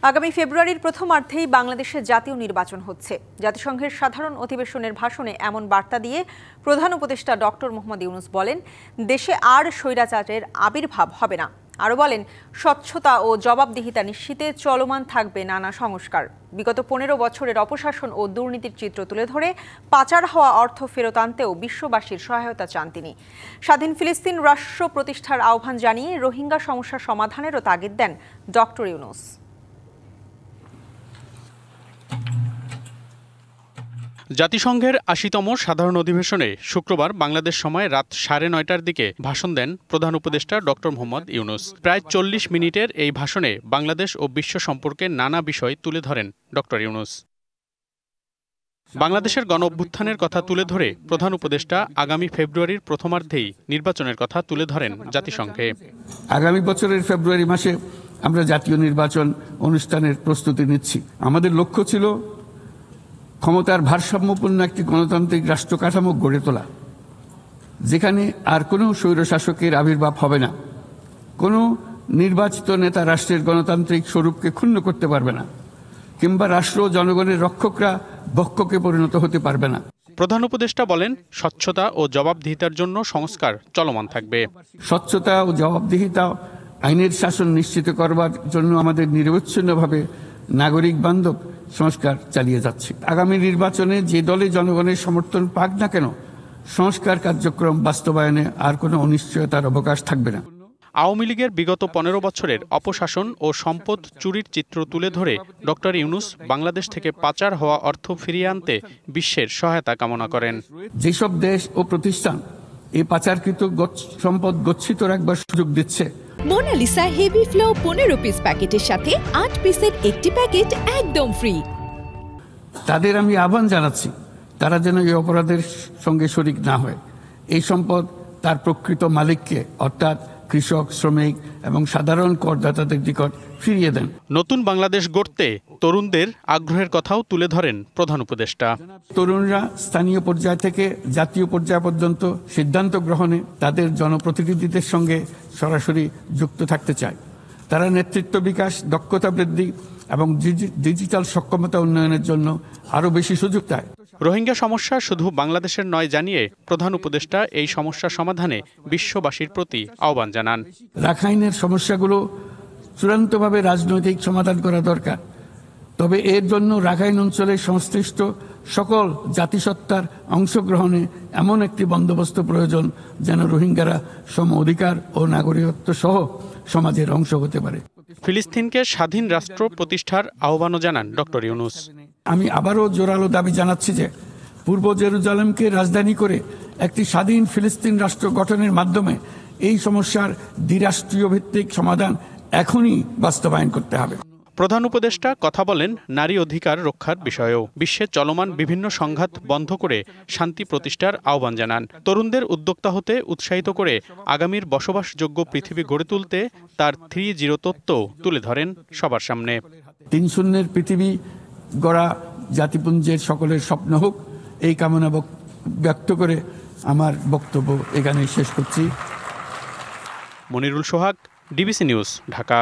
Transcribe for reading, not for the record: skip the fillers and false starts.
আগামী ফেব্রুয়ারির প্রথমার্ধেই বাংলাদেশে জাতীয় নির্বাচন হচ্ছে। জাতিসংঘের সাধারণ অধিবেশনের ভাষণে এমন বার্তা দিয়ে প্রধান উপদেষ্টা ডক্টর মোহাম্মদ ইউনূস বলেন, দেশে আর স্বৈরাচারের আবির্ভাব হবে না। আরও বলেন, স্বচ্ছতা ও জবাবদিহিতা নিশ্চিতে চলমান থাকবে নানা সংস্কার। বিগত 15 বছরের অপশাসন ও দুর্নীতির চিত্র তুলে ধরে পাচার হওয়া অর্থ ফেরত আনতেও বিশ্ববাসীর সহায়তা চান তিনি। স্বাধীন ফিলিস্তিন রাষ্ট্র প্রতিষ্ঠার আহ্বান জানিয়ে রোহিঙ্গা সমস্যা সমাধানেরও তাগিদ দেন ডক্টর ইউনূস। জাতিসংঘের ৮০তম সাধারণ অধিবেশনে শুক্রবার বাংলাদেশ সময় রাত ৯:৩০টার দিকে ভাষণ দেন প্রধান উপদেষ্টা ডক্টর মোহাম্মদ ইউনূস। প্রায় ৪০ মিনিটের এই ভাষণে বাংলাদেশ ও বিশ্ব সম্পর্কে নানা বিষয় তুলে ধরেন ডক্টর ইউনূস। বাংলাদেশের গণঅভ্যুত্থানের কথা তুলে ধরে প্রধান উপদেষ্টা আগামী ফেব্রুয়ারির প্রথমার্ধেই নির্বাচনের কথা তুলে ধরেন জাতিসংঘে। আগামী বছরের ফেব্রুয়ারি মাসে আমরা জাতীয় নির্বাচন অনুষ্ঠানের প্রস্তুতি নিচ্ছি। আমাদের লক্ষ্য ছিল ক্ষমতার ভারসাম্যপূর্ণ একটি গণতান্ত্রিক রাষ্ট্র কাঠামো গড়ে তোলা, যেখানে আর কোনো স্বৈরশাসকের আবির্ভাব হবে না। কোনো নির্বাচিত নেতা রাষ্ট্রের গণতান্ত্রিক স্বরূপকে ক্ষুণ্ণ করতে পারবে না, কিংবা রাষ্ট্র জনগণের রক্ষকরা ভক্ষকে পরিণত হতে পারবে না। প্রধান উপদেষ্টা বলেন, স্বচ্ছতা ও জবাবদিহিতার জন্য সংস্কার চলমান থাকবে। স্বচ্ছতা ও জবাবদিহিতা, আইনের শাসন নিশ্চিত করবার জন্য আমাদের নিরবচ্ছিন্নভাবে নাগরিক বান্ধব সংস্কার চালিয়ে যাচ্ছে। আগামী নির্বাচনে যে দলে জনগণের সমর্থন পাক না কেন, সংস্কার কার্যক্রম বাস্তবায়নে আর কোনো অনিশ্চয়তার অবকাশ থাকবে না। আওয়ামী লীগের বিগত 15 বছরের অপশাসন ও সম্পদ চুরির চিত্র তুলে ধরে ডক্টর ইউনূস বাংলাদেশ থেকে পাচার হওয়া অর্থ ফিরিয়ে আনতে বিশ্বের সহায়তা কামনা করেন। যেসব দেশ ও প্রতিষ্ঠান এই পাচারকৃত সম্পদ গচ্ছিত রাখবার সুযোগ দিচ্ছে, মোনালিসা হেভি ফ্লো 15 পিস প্যাকেটের সাথে 8 পিসের একটি প্যাকেট একদম ফ্রি। তাদের আমি আহ্বান জানাচ্ছি, তারা যেন এই অপরাধের সঙ্গে শরিক না হয়। এই সম্পদ তার প্রকৃত মালিককে, অর্থাৎ কৃষক, শ্রমিক এবং সাধারণ করদাতাদের নিকট ফিরিয়ে দেন। নতুন বাংলাদেশ গড়তে তরুণদের আগ্রহের কথাও তুলে ধরেন প্রধান উপদেষ্টা। তরুণরা স্থানীয় পর্যায় থেকে জাতীয় পর্যায় পর্যন্ত সিদ্ধান্ত গ্রহণে তাদের জনপ্রতিনিধিদের সঙ্গে সরাসরি যুক্ত থাকতে চায়। তারা নেতৃত্ব বিকাশ, দক্ষতা বৃদ্ধি এবং ডিজিটাল সক্ষমতা উন্নয়নের জন্য আরও বেশি সুযোগ চায়। রোহিঙ্গা সমস্যা শুধু বাংলাদেশের নয় জানিয়ে প্রধান উপদেষ্টা এই সমস্যা সমাধানে বিশ্ববাসীর প্রতি আহ্বান জানান। রাখাইনের সমস্যাগুলো চূড়ান্তভাবে রাজনৈতিক সমাধান করা দরকার, তবে এর জন্য রাখাইন অঞ্চলের সংশ্লিষ্ট সকল জাতিসত্তার অংশগ্রহণে এমন একটি বন্দোবস্ত প্রয়োজন যেন রোহিঙ্গারা সম অধিকার ও নাগরিকত্ব সহ সমাজের অংশ হতে পারে। ফিলিস্তিনকে স্বাধীন রাষ্ট্র প্রতিষ্ঠার আহ্বানও জানান ডক্টর ইউনূস। আমি আবারও জোরালো দাবি জানাচ্ছি যে পূর্ব জেরুজালেমকে রাজধানী করে একটি স্বাধীন ফিলিস্তিন রাষ্ট্র গঠনের মাধ্যমে এই সমস্যার দ্বিরাষ্ট্রীয় ভিত্তিক সমাধান এখনই বাস্তবায়ন করতে হবে। প্রধান উপদেষ্টা কথা বলেন নারী অধিকার রক্ষার বিষয়েও। বিশ্বে চলমান বিভিন্ন সংঘাত বন্ধ করে শান্তি প্রতিষ্ঠার আহ্বান জানান। তরুণদের উদ্যোক্তা হতে উৎসাহিত করে আগামীর বসবাসযোগ্য পৃথিবী গড়ে তুলতে তার 3-0 তত্ত্ব তুলে ধরেন সবার সামনে। 3-0 পৃথিবী গড়া জাতিপুঞ্জের সকলের স্বপ্ন হোক, এই কামনা ব্যক্ত করে আমার বক্তব্য এখানে শেষ করছি। মনিরুল সোহাগ, ডিবিসি নিউজ, ঢাকা।